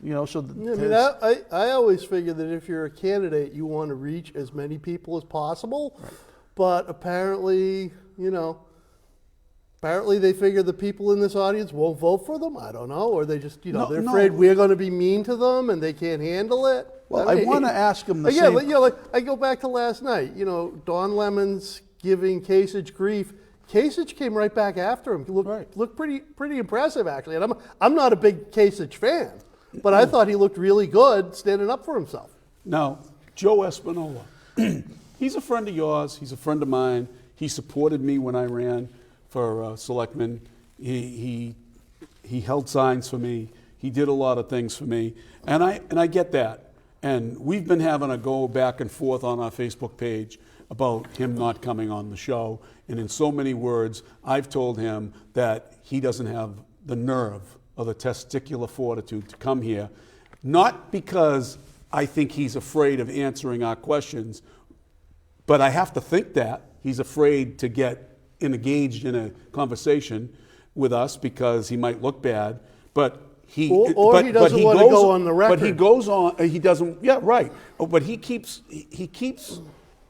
I always figure that if you're a candidate, you want to reach as many people as possible. Right. But apparently, they figure the people in this audience won't vote for them. I don't know, or they just, they're afraid we're going to be mean to them and they can't handle it. Well, I want to ask them the same. Yeah, like I go back to last night. Don Lemon's giving Kasich grief. Kasich came right back after him. Looked pretty impressive, actually. And I'm not a big Kasich fan, but I thought he looked really good standing up for himself. Now, Joe Espinola, he's a friend of yours. He's a friend of mine. He supported me when I ran for selectman. He held signs for me. He did a lot of things for me, and I get that. And we've been having a go back and forth on our Facebook page about him not coming on the show. And in so many words, I've told him that he doesn't have the nerve or the testicular fortitude to come here, not because I think he's afraid of answering our questions, but I have to think that he's afraid to get engaged in a conversation with us because he might look bad. But he doesn't want to go on the record. But he goes on. He doesn't. Yeah, right. But he keeps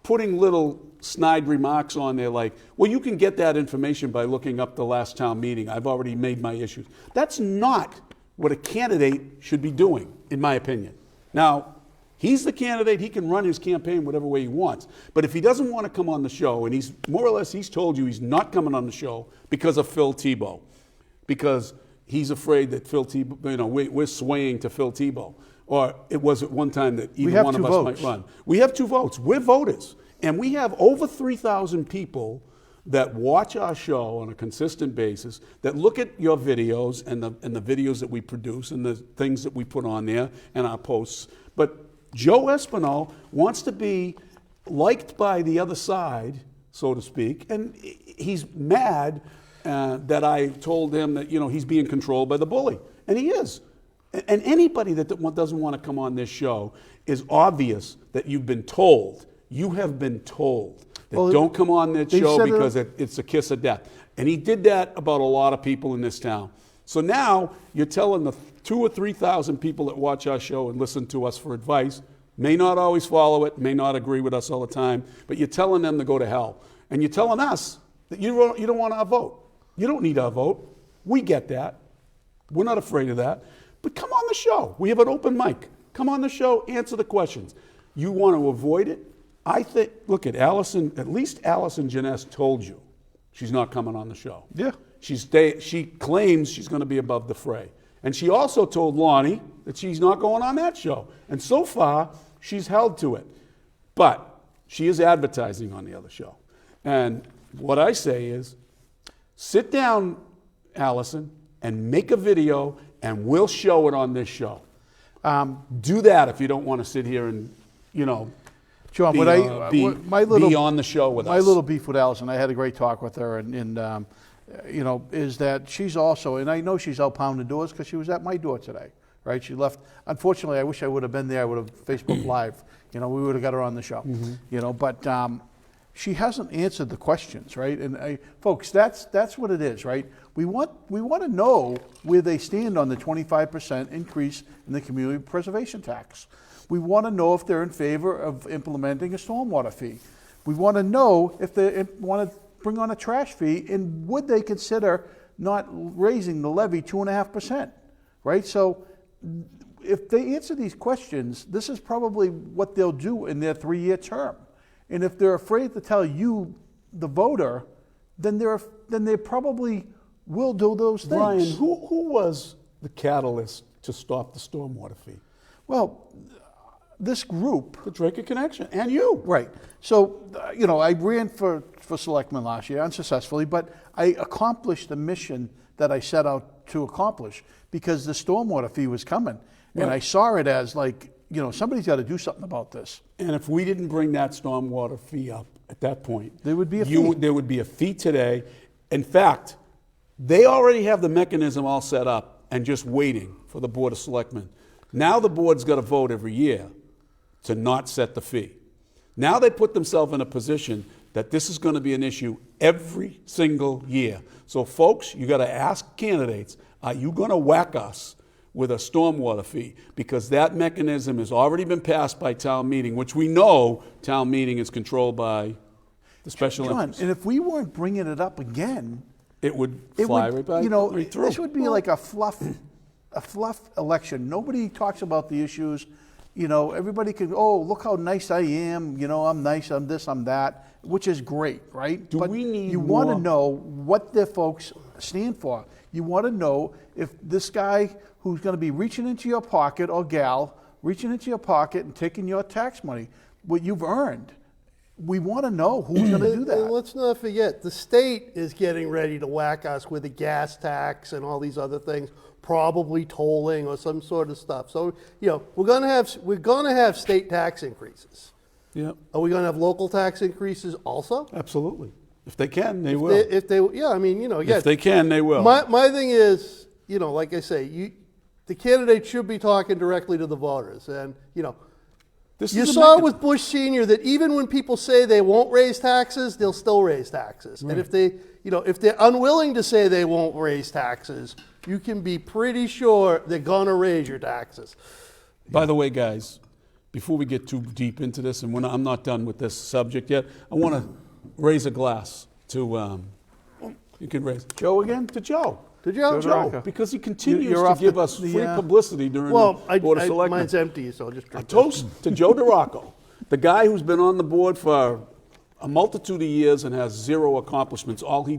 putting little snide remarks on there like, well, you can get that information by looking up the last town meeting. I've already made my issues. That's not what a candidate should be doing, in my opinion. Now, he's the candidate. He can run his campaign whatever way he wants. But if he doesn't want to come on the show, and he's more or less, he's told you he's not coming on the show because of Phil Tebow, because he's afraid that Phil Tebow, we're swaying to Phil Tebow. Or it was at one time that either one of us might run. We have 2 votes. We're voters. And we have over 3,000 people that watch our show on a consistent basis, that look at your videos and the videos that we produce and the things that we put on there and our posts. But Joe Espinal wants to be liked by the other side, so to speak, and he's mad that I told him that he's being controlled by the bully, and he is. And anybody that doesn't want to come on this show is obvious that you've been told. You have been told that don't come on this show because it's a kiss of death. And he did that about a lot of people in this town. So now you're telling the 2,000 or 3,000 people that watch our show and listen to us for advice, may not always follow it, may not agree with us all the time, but you're telling them to go to hell. And you're telling us that you don't want our vote. You don't need our vote. We get that. We're not afraid of that. But come on the show. We have an open mic. Come on the show, answer the questions. You want to avoid it? I think, look at Allison, at least Allison Janess told you she's not coming on the show. Yeah. She claims she's going to be above the fray. And she also told Lonnie that she's not going on that show. And so far, she's held to it. But she is advertising on the other show. And what I say is, sit down, Allison, and make a video, and we'll show it on this show. Do that if you don't want to sit here and, John, be, be on the show with us. My little beef with Allison, I had a great talk with her, and is that she's also, and I know she's out pounding doors because she was at my door today, right? She left. Unfortunately, I wish I would have been there. I would have Facebook Live. We would have got her on the show. But she hasn't answered the questions, right? And folks, that's what it is, right? We want to know where they stand on the 25% increase in the community preservation tax. We want to know if they're in favor of implementing a stormwater fee. We want to know if they want to bring on a trash fee, and would they consider not raising the levy 2.5%, right? So if they answer these questions, this is probably what they'll do in their 3-year term. And if they're afraid to tell you, the voter, then they probably will do those things. Brian, who was the catalyst to stop the stormwater fee? Well, this group. The Dracut Connection, and you. Right. So, I ran for selectman last year unsuccessfully, but I accomplished the mission that I set out to accomplish because the stormwater fee was coming. Right. And I saw it as somebody's got to do something about this. And if we didn't bring that stormwater fee up at that point, there would be a fee. There would be a fee today. In fact, they already have the mechanism all set up and just waiting for the Board of Selectmen. Now the board's got to vote every year to not set the fee. Now they put themselves in a position that this is going to be an issue every single year. So folks, you got to ask candidates, are you going to whack us with a stormwater fee? Because that mechanism has already been passed by town meeting, which we know town meeting is controlled by the special interest. And if we weren't bringing it up again, it would fly right by, right through. This would be like a fluff election. Nobody talks about the issues. Everybody can, look how nice I am. I'm nice, I'm this, I'm that, which is great, right? But you want to know what their folks stand for. You want to know if this guy who's going to be reaching into your pocket, or gal, reaching into your pocket and taking your tax money, what you've earned. We want to know who's going to do that. And let's not forget, the state is getting ready to whack us with a gas tax and all these other things, probably tolling or some sort of stuff. So, we're going to have state tax increases. Yeah. Are we going to have local tax increases also? Absolutely. If they can, they will. If they can, they will. My thing is, like I say, the candidate should be talking directly to the voters. And, you saw with Bush Sr. that even when people say they won't raise taxes, they'll still raise taxes. Right. And if they're unwilling to say they won't raise taxes, you can be pretty sure they're gonna raise your taxes. By the way, guys, before we get too deep into this, and I'm not done with this subject yet, I want to raise a glass to, you can raise. Joe again? To Joe. To Joe? Joe, because he continues to give us free publicity during the Board of Selectmen. Mine's empty, so I'll just drink a toast to Joe Dracut, the guy who's been on the board for a multitude of years and has zero accomplishments. All he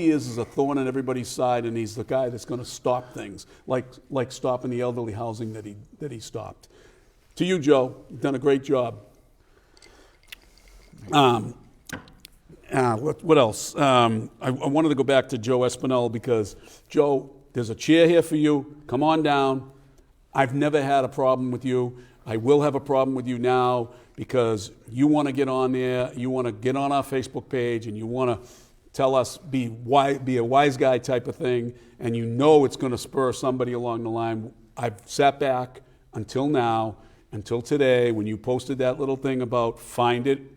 is a thorn in everybody's side, and he's the guy that's going to stop things, like stopping the elderly housing that he stopped. To you, Joe, you've done a great job. What else? I wanted to go back to Joe Espinel because, Joe, there's a chair here for you. Come on down. I've never had a problem with you. I will have a problem with you now because you want to get on there, you want to get on our Facebook page, and you want to tell us, be a wise guy type of thing, and you know it's going to spur somebody along the line. I've sat back until now, until today, when you posted that little thing about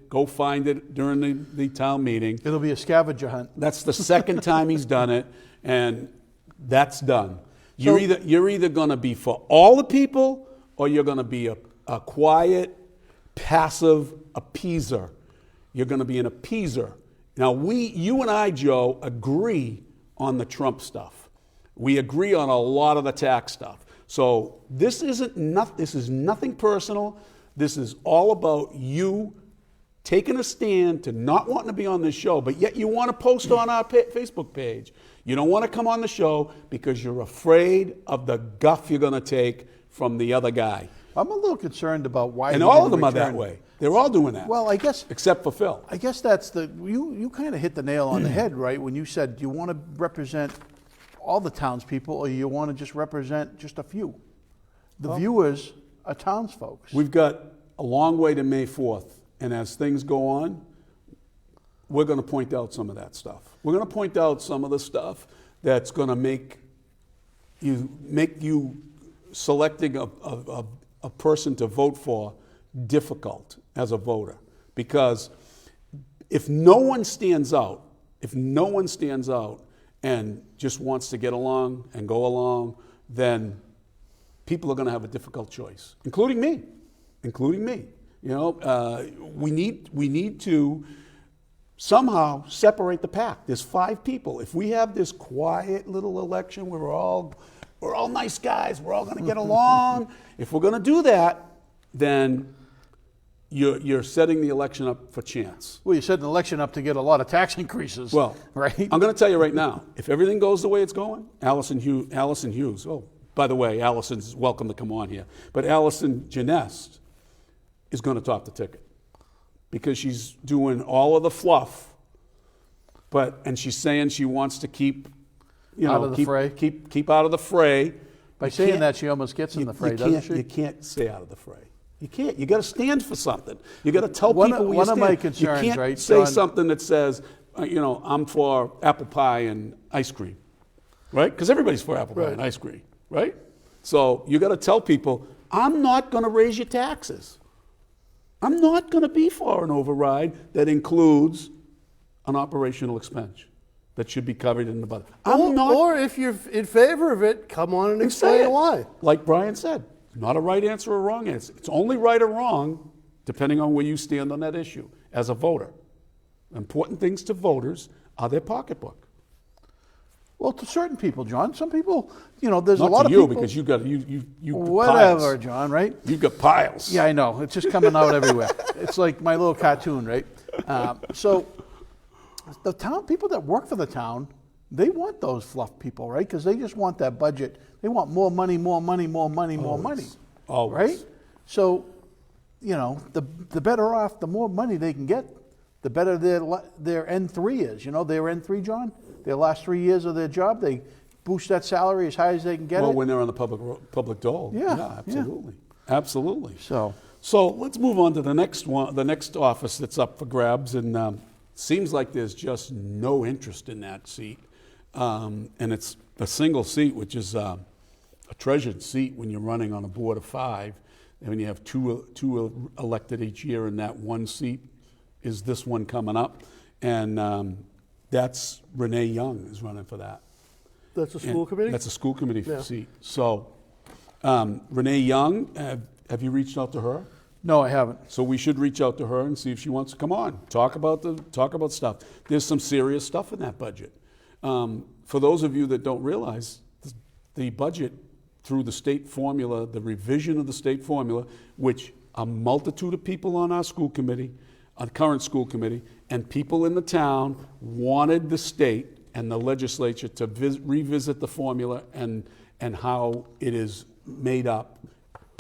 go find it during the town meeting. It'll be a scavenger hunt. That's the second time he's done it, and that's done. You're either going to be for all the people, or you're going to be a quiet, passive appeaser. You're going to be an appeaser. Now, you and I, Joe, agree on the Trump stuff. We agree on a lot of the tax stuff. So this is nothing personal. This is all about you taking a stand to not wanting to be on this show, but yet you want to post on our Facebook page. You don't want to come on the show because you're afraid of the guff you're going to take from the other guy. I'm a little concerned about why. And he all of didn't them are that return. way. They're all doing that. Well, I guess, except for Phil. I guess that's you kind of hit the nail on the head, right? When you said, do you want to represent all the townspeople, or you want to just represent just a few? The viewers are townsfolk. We've got a long way to May 4th, and as things go on, we're going to point out some of that stuff. We're going to point out some of the stuff that's going to make you selecting a person to vote for difficult as a voter. Because if no one stands out and just wants to get along and go along, then people are going to have a difficult choice, including me. You know, we need to somehow separate the pack. There's 5 people. If we have this quiet little election where we're all nice guys, we're all going to get along. If we're going to do that, then you're setting the election up for chance. Well, you set an election up to get a lot of tax increases. Well, right? I'm going to tell you right now, if everything goes the way it's going, Allison Hughes. Oh, by the way, Allison's welcome to come on here. But Allison Janest is going to top the ticket because she's doing all of the fluff, and she's saying she wants to keep out of the fray. Keep out of the fray. By saying that, she almost gets in the fray, doesn't she? You can't stay out of the fray. You can't. You got to stand for something. You got to tell people where you one stand. of my concerns, you can't right, say John? something that says, I'm for apple pie and ice cream, right? Because everybody's for apple pie and ice cream, right? So you got to tell people, I'm not going to raise your taxes. I'm not going to be for an override that includes an operational expense that should be covered in the budget. Or if you're in favor of it, come on and explain why. Like Brian said, not a right answer or a wrong answer. It's only right or wrong depending on where you stand on that issue as a voter. Important things to voters are their pocketbook. Well, to certain people, John. Some people, there's Not a lot to of you, people. because you got you whatever, piles. John. Right? You've got piles. Yeah, I know. It's just coming out everywhere. It's like my little cartoon, right? So the town people that work for the town, they want those fluff people, right? Because they just want that budget. They want more money, more money, more money, more money. Always. Right? So, the better off, the more money they can get, the better their N3 is. Their N3, John? Their last 3 years of their job, they boost that salary as high as they can get Well, it. when they're on the public dole. Yeah, absolutely. Absolutely. So let's move on to the next one, the next office that's up for grabs, and seems like there's just no interest in that seat. And it's a single seat, which is a treasured seat when you're running on a board of 5, and when you have two elected each year, and that one seat is this one coming up, and that's Renee Young is running for that. That's a school committee? That's a school committee Yeah. seat. So Renee Young, have you reached out to her? no, I haven't. So we should reach out to her and see if she wants to come on, talk about stuff. There's some serious stuff in that budget. For those of you that don't realize, the budget through the state formula, the revision of the state formula, which a multitude of people on our school committee, our current school committee, and people in the town wanted the state and the legislature to revisit the formula and how it is made up.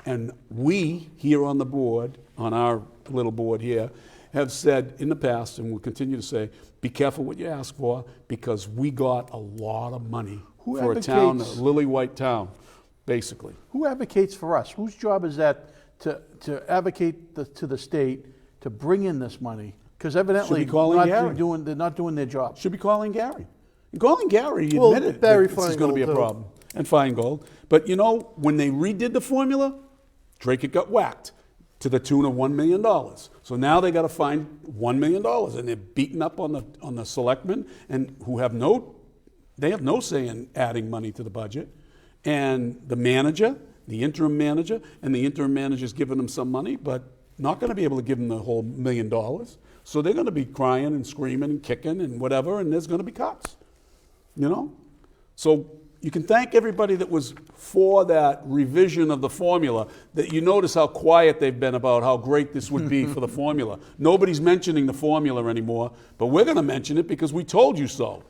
And we here on the board, on our little board here, have said in the past, and will continue to say, be careful what you ask for, because we got a lot of money for a town, a lily white town, basically. Who advocates for us? Whose job is that to advocate to the state to bring in this money? Because evidently Should be calling Gary. they're not doing their job. Should be calling Gary. And calling Gary, he Well, admitted Barry that this is going to be a Feingold, too. problem. And Feingold. But when they redid the formula, Dracut got whacked to the tune of $1 million. So now they got to find $1 million, and they're beating up on the selectmen, and who have they have no say in adding money to the budget, and the manager, the interim manager's giving them some money, but not going to be able to give them the whole $1 million. So they're going to be crying and screaming and kicking and whatever, and there's going to be cuts. You know, so you can thank everybody that was for that revision of the formula, that you notice how quiet they've been about how great this would be for the formula. Nobody's mentioning the formula anymore, but we're going to mention it because we told you so.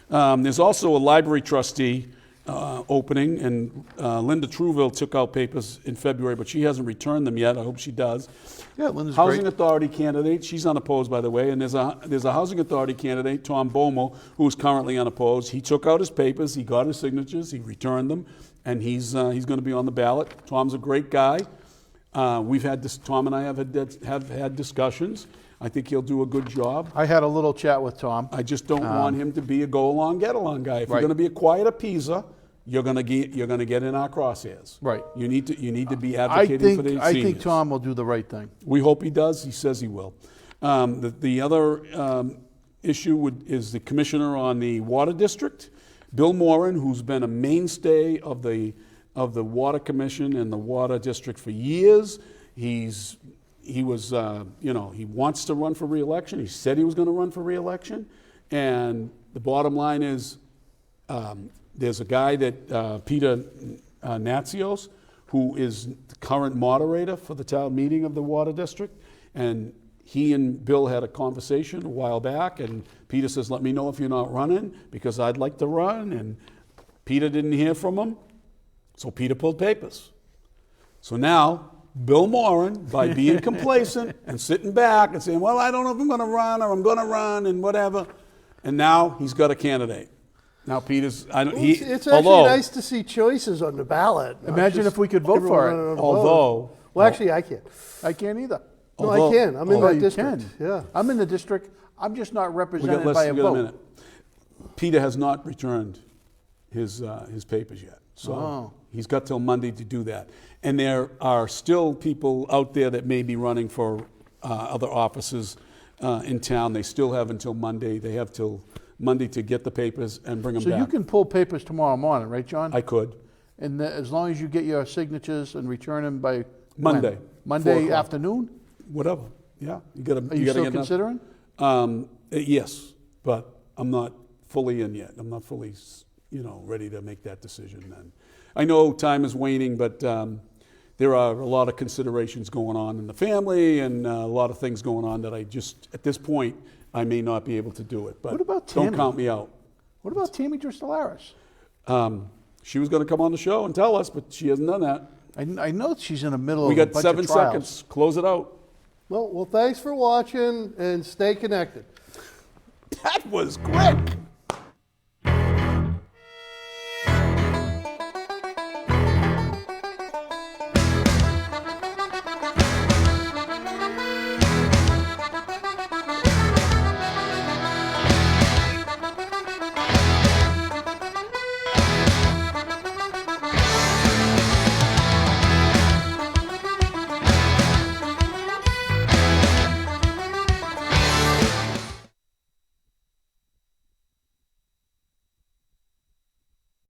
There's also a library trustee opening, and Linda Trouville took out papers in February, but she hasn't returned them yet. I hope she does. Yeah, Linda's Housing great. Authority candidate, she's unopposed, by the way, and there's a Housing Authority candidate, Tom Bomo, who's currently unopposed. He took out his papers, he got his signatures, he returned them, and he's going to be on the ballot. Tom's a great guy. Tom and I have had discussions. I think he'll do a good job. I had a little chat with Tom. I just don't want him to be a go-along, get-along guy. If you're Right. going to be a quiet appeaser, you're going to get in our crosshairs. Right. You need to be I advocating for the think, seniors. I think Tom will do the right thing. We hope he does. He says he will. The other issue is the commissioner on the water district, Bill Moran, who's been a mainstay of the water commission and the water district for years. He wants to run for re-election. He said he was going to run for re-election. And the bottom line is, there's a guy that Peter Natsios, who is the current moderator for the town meeting of the water district, and he and Bill had a conversation a while back, and Peter says, let me know if you're not running, because I'd like to run, and Peter didn't hear from him, so Peter pulled papers. So now, Bill Moran, by being complacent and sitting back and saying, well, I don't know if I'm going to run or I'm going to run and whatever, and now he's got a candidate. Now Peter's, It's actually nice to see choices on the ballot. not Imagine just if we could vote for everyone it. on a vote. Although, Well, actually, I can't. I can't either. No, I can. I'm in Oh, that you district. can. Yeah. I'm in the district. I'm just not we got represented less, by a we got a vote. minute. Peter has not returned his papers yet. So Oh. he's got till Monday to do that. And there are still people out there that may be running for other offices in town. They still have until Monday. They have till Monday to get the papers and bring them So back. you can pull papers tomorrow morning, right, John? I could. And as long as you get your signatures and return them by when? Monday, 4 Monday o'clock. afternoon? Whatever. Yeah. You got to. Are you still considering? Yes, but I'm not fully in yet. I'm not fully, ready to make that decision then. I know time is waning, but there are a lot of considerations going on in the family and a lot of things going on that I just, at this point, I may not be able to do it. But What about don't Tammy? count me out. What about Tammy Dristolaris? She was going to come on the show and tell us, but she hasn't done that. I know she's in the middle We of a got bunch 7 of trials. seconds. Close it out. Well, thanks for watching and stay connected. That was quick.